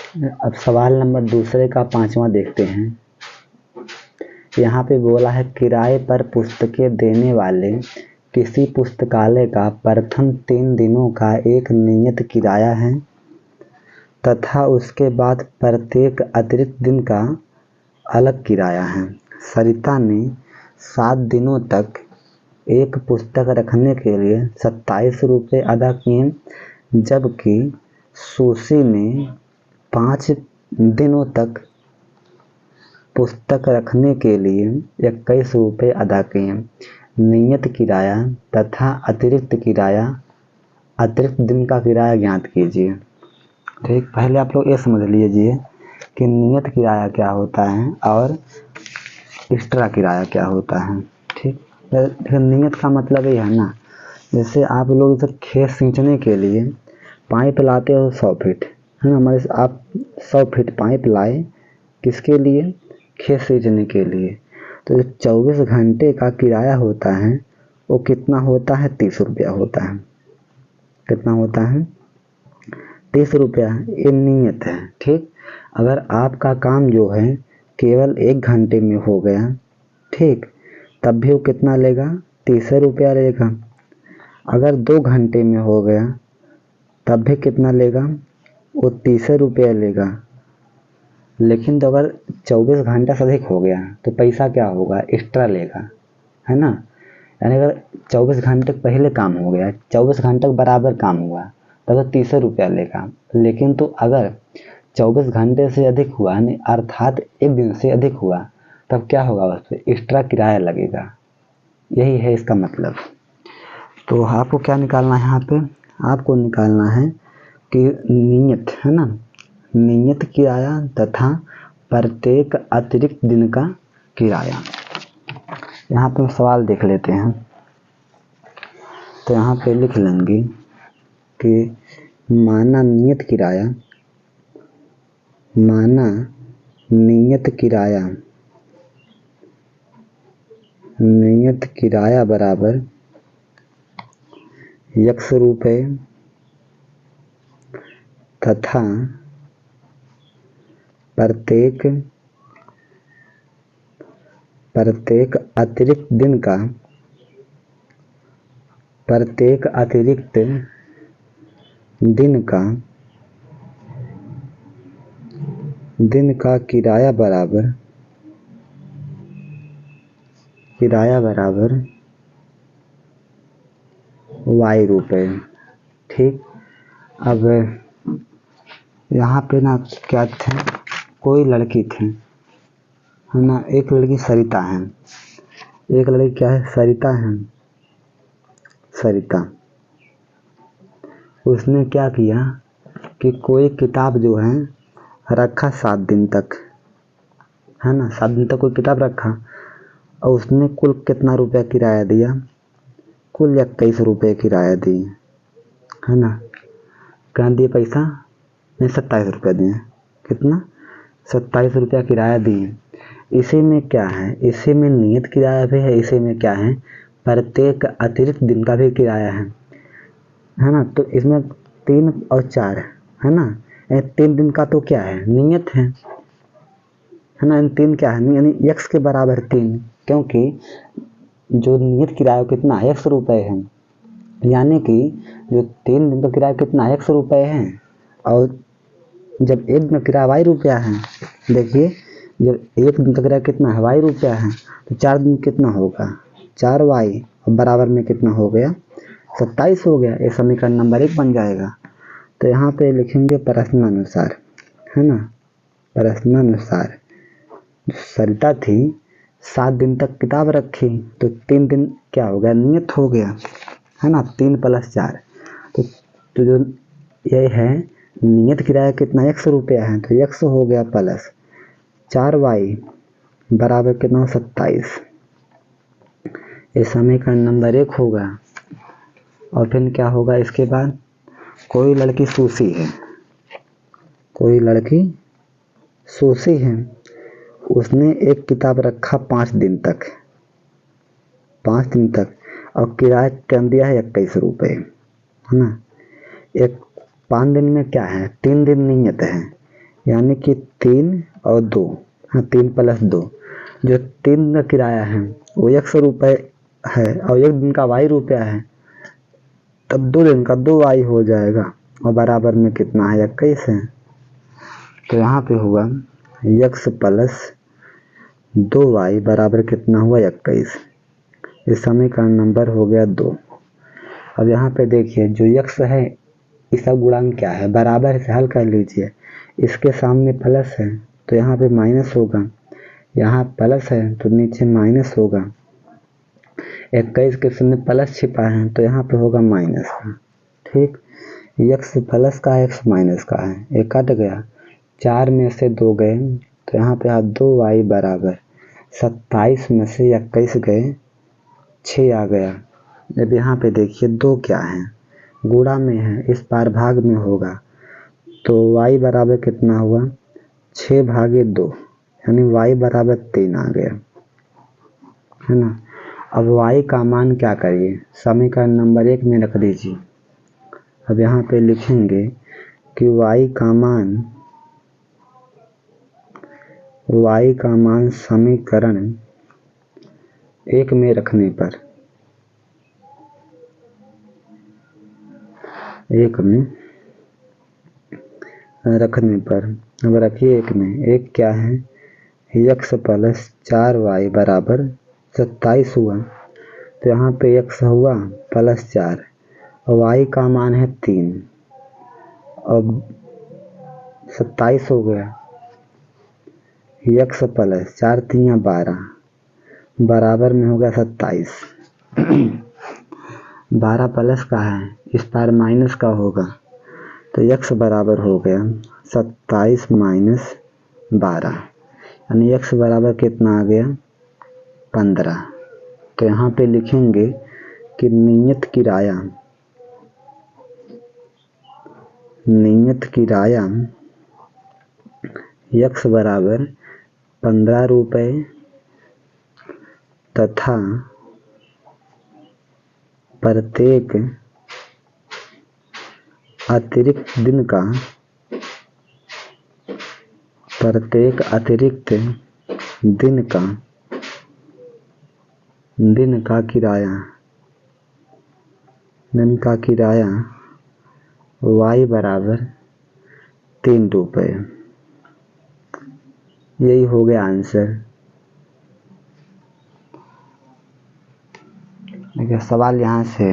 अब सवाल नंबर दूसरे का 5वां देखते हैं। यहाँ पे बोला है किराए पर पुस्तकें देने वाले किसी पुस्तकालय का प्रथम 3 दिनों का एक नियत किराया है तथा उसके बाद प्रत्येक अतिरिक्त दिन का अलग किराया है। सरिता ने 7 दिनों तक एक पुस्तक रखने के लिए 27 रुपये अदा किए, जबकि सुशी ने 5 दिनों तक पुस्तक रखने के लिए 21 रुपये अदा किए। नियत किराया तथा अतिरिक्त दिन का किराया ज्ञात कीजिए। ठीक, पहले आप लोग ये समझ लीजिए कि नियत किराया क्या होता है और एक्स्ट्रा किराया क्या होता है। ठीक, नियत का मतलब ये है ना, जैसे आप लोग इसे खेत सींचने के लिए पाइप लाते हो 100 फीट, है ना। हमारे आप 100 फीट पाइप लाए किसके लिए? खेत सींचने के लिए। तो जो 24 घंटे का किराया होता है वो कितना होता है? 30 रुपया होता है। कितना होता है? 30 रुपया। ये नियत है। ठीक, अगर आपका काम जो है केवल 1 घंटे में हो गया, ठीक, तब भी वो कितना लेगा? 30 रुपया लेगा। अगर 2 घंटे में हो गया तब भी कितना लेगा? वो 30 रुपया लेगा। लेकिन तो अगर 24 घंटा से अधिक हो गया तो पैसा क्या होगा? एक्स्ट्रा लेगा, है ना। यानी अगर 24 घंटे पहले काम हो गया, 24 घंटे बराबर काम हुआ, तब तो 30 रुपया लेगा। लेकिन तो अगर 24 घंटे से अधिक हुआ, यानी अर्थात 1 दिन से अधिक हुआ, तब क्या होगा? उस पर एक्स्ट्रा किराया लगेगा। यही है इसका मतलब। तो आपको क्या निकालना है? यहाँ पे आपको निकालना है कि नियत, है ना, नियत किराया तथा प्रत्येक अतिरिक्त दिन का किराया। यहाँ पे सवाल देख लेते हैं। तो यहाँ पे लिख लेंगे कि माना नियत किराया बराबर x रुपये तथा प्रत्येक अतिरिक्त दिन का किराया बराबर y रुपये। ठीक, अब यहाँ पे ना क्या थे, कोई लड़की थी, है ना। एक लड़की सरिता है, एक लड़की क्या है? सरिता है। सरिता, उसने क्या किया कि कोई किताब जो है रखा 7 दिन तक, है ना। 7 दिन तक कोई किताब रखा और उसने कुल कितना रुपया किराया दिया? कुल 21 रुपये किराया दिए, है ना। क्या दिए पैसा? नहीं, 27 रुपया दिए। कितना? 27 रुपया किराया दिए। इसी में क्या है? इसी में नियत किराया भी है, इसी में क्या है? प्रत्येक अतिरिक्त दिन का भी किराया है ना। तो इसमें 3 और 4 है ना। 3 दिन का तो क्या है? नियत है ना। 3 क्या है? यानी x के बराबर 3, क्योंकि जो नियत किराया कितना है? 100 रुपये है। यानी कि जो 3 दिन का किराया कितना? 100 रुपये है। और जब 1 दिन का किराया y रुपया है, देखिए जब 1 दिन का किराया कितना है? y रुपया है, तो 4 दिन कितना होगा? 4y, और बराबर में कितना हो गया? 27 हो गया। ये समीकरण नंबर 1 बन जाएगा। तो यहाँ पे लिखेंगे प्रश्नानुसार, है ना। प्रश्नानुसार सरिता थी 7 दिन तक किताब रखी, तो 3 दिन क्या हो गया? नियत हो गया, है ना। 3 + 4, तो जो ये है नियत किराया कितना? 100 रुपया है, तो 100 हो गया प्लस 4y बराबर कितना? 27। ये समीकरण नंबर 1 होगा। और फिर क्या होगा इसके बाद? कोई लड़की सुशी है, कोई लड़की सुशी है, उसने एक किताब रखा 5 दिन तक, 5 दिन तक, और किराया कम दिया है 21 रुपये, है ना। 5 दिन में क्या है? 3 दिन नियत है, यानी कि 3 और 2, हाँ 3 + 2, जो 3 दिन का किराया है वो 100 रुपये है और 1 दिन का y रुपया है, तब 2 दिन का 2y हो जाएगा और बराबर में कितना है 21 है। तो यहाँ पे होगा x + 2y बराबर कितना हुआ 21। इस समीकरण नंबर हो गया 2। अब यहाँ पे देखिए जो x है इसका गुणांक क्या है, बराबर से हल कर लीजिए। इसके सामने प्लस है तो यहाँ पे माइनस होगा, यहाँ प्लस है तो नीचे माइनस होगा। 21 के सामने प्लस छिपा है तो यहाँ पे होगा माइनस का। ठीक, x प्लस का है x माइनस का है, ये कट गया, 4 में से 2 गए तो यहाँ पे 2y बराबर 27 में से 21 गए 6 आ गया। अब यहाँ पे देखिए 2 क्या है, गुणा में है, इस पार भाग में होगा तो y बराबर कितना हुआ 6/2, यानी y बराबर 3 आ गया, है ना। अब y का मान क्या करिए, समीकरण नंबर 1 में रख दीजिए। अब यहाँ पे लिखेंगे कि y का मान समीकरण 1 में रखने पर, 1 में रखने पर, अब रखिए 1 में, 1 क्या है x + 4y बराबर 27 हुआ, तो यहाँ पे x हुआ +4 और y का मान है 3, अब 27 हो गया, x + 4 × 12 बराबर में हो गया 27। 12 प्लस का है, इस पार माइनस का होगा तो x बराबर हो गया 27 - 12, यानी x बराबर कितना आ गया 15। तो यहाँ पे लिखेंगे कि नियत किराया x बराबर 15 रुपये तथा प्रत्येक अतिरिक्त दिन का किराया y बराबर 3 रुपये। यही हो गया आंसर। देखिए सवाल यहाँ से